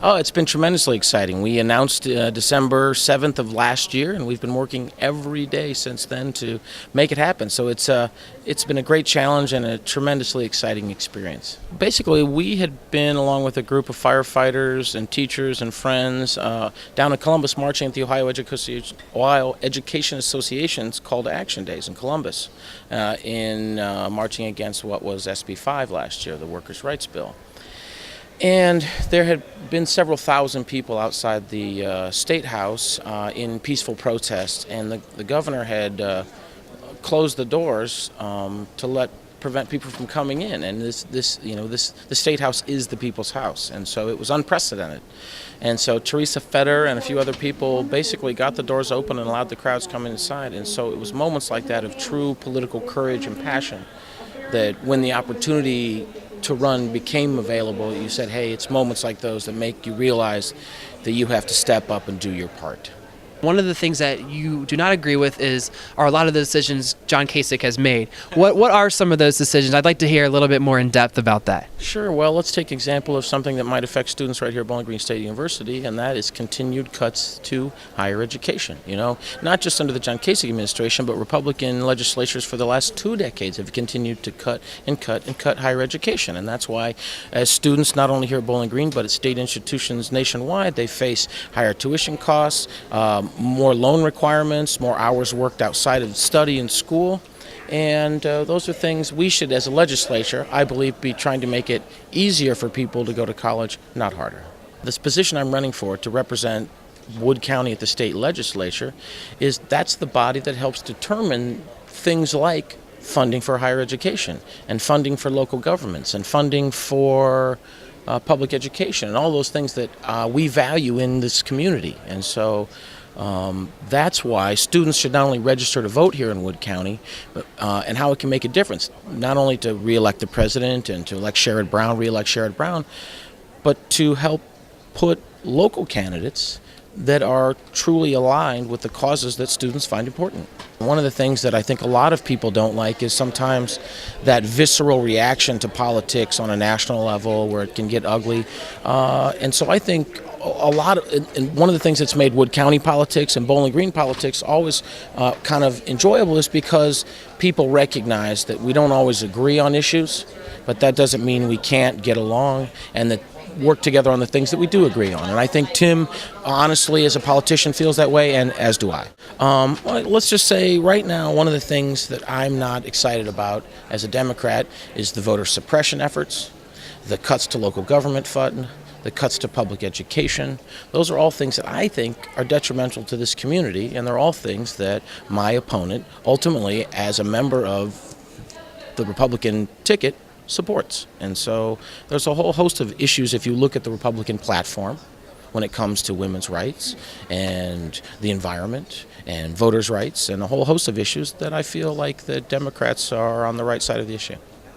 Oh, it's been tremendously exciting. We announced December 7th of last year, and we've been working every day since then to make it happen. So it's been a great challenge and a tremendously exciting experience. Basically, we had been, along with a group of firefighters and teachers and friends, down in Columbus marching at the Ohio Education Association's Call to Action Days in Columbus, in marching against what was SB 5 last year, the Workers' Rights Bill. And there had been several thousand people outside the State House in peaceful protest, and the governor had closed the doors to prevent people from coming in. And the State House is the people's house, and so it was unprecedented. And so Teresa Fetter and a few other people basically got the doors open and allowed the crowds come inside. And so it was moments like that of true political courage and passion that, when the opportunity to run became available, you said, hey, it's moments like those that make you realize that you have to step up and do your part. One of the things that you do not agree with are a lot of the decisions John Kasich has made. What are some of those decisions? I'd like to hear a little bit more in depth about that. Sure. Well, let's take an example of something that might affect students right here at Bowling Green State University, and that is continued cuts to higher education. Not just under the John Kasich administration, but Republican legislatures for the last 2 decades have continued to cut and cut and cut higher education. And that's why, as students, not only here at Bowling Green, but at state institutions nationwide, they face higher tuition costs, more loan requirements, more hours worked outside of study and school. And those are things we should, as a legislature, I believe, be trying to make it easier for people to go to college, not harder. This position I'm running for, to represent Wood County at the state legislature, that's the body that helps determine things like funding for higher education and funding for local governments and funding for public education and all those things that we value in this community. And so that's why students should not only register to vote here in Wood County, but, and how it can make a difference, not only to re-elect the president and to re-elect Sherrod Brown, but to help put local candidates that are truly aligned with the causes that students find important. One of the things that I think a lot of people don't like is sometimes that visceral reaction to politics on a national level where it can get ugly. And so I think and one of the things that's made Wood County politics and Bowling Green politics always kind of enjoyable is because people recognize that we don't always agree on issues, but that doesn't mean we can't get along and that work together on the things that we do agree on. And I think Tim, honestly, as a politician, feels that way, and as do I. Let's just say right now, one of the things that I'm not excited about as a Democrat is the voter suppression efforts, the cuts to local government fund, the cuts to public education. Those are all things that I think are detrimental to this community, and they're all things that my opponent, ultimately, as a member of the Republican ticket, supports. And so there's a whole host of issues if you look at the Republican platform when it comes to women's rights and the environment and voters' rights and a whole host of issues that I feel like the Democrats are on the right side of the issue.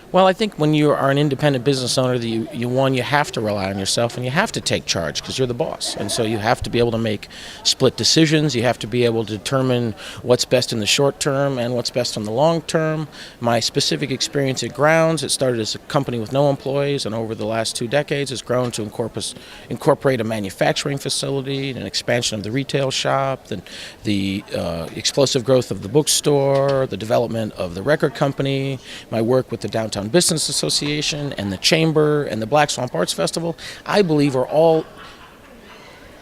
Well, I think when you are an independent business owner, you have to rely on yourself and you have to take charge because you're the boss. And so you have to be able to make split decisions. You have to be able to determine what's best in the short term and what's best in the long term. My specific experience at Grounds, it started as a company with no employees, and over the last 2 decades has grown to incorporate a manufacturing facility, an expansion of the retail shop, the explosive growth of the bookstore, the development of the record company, my work with the Downtown Business Association and the Chamber and the Black Swamp Arts Festival, I believe are all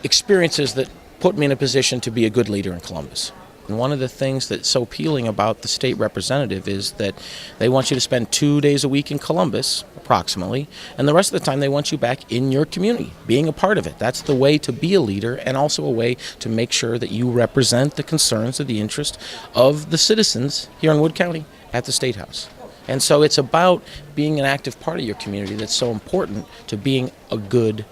experiences that put me in a position to be a good leader in Columbus. And one of the things that's so appealing about the state representative is that they want you to spend 2 days a week in Columbus, approximately, and the rest of the time they want you back in your community, being a part of it. That's the way to be a leader, and also a way to make sure that you represent the concerns of the interest of the citizens here in Wood County at the State House. And so it's about being an active part of your community that's so important to being a good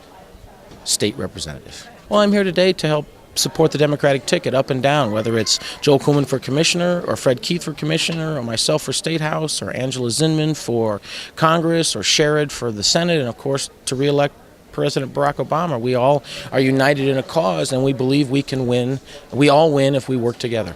state representative. Well, I'm here today to help support the Democratic ticket up and down, whether it's Joel Kuhlman for commissioner or Fred Keith for commissioner or myself for State House or Angela Zinman for Congress or Sherrod for the Senate, and of course to re-elect President Barack Obama. We all are united in a cause, and we believe we can win. We all win if we work together.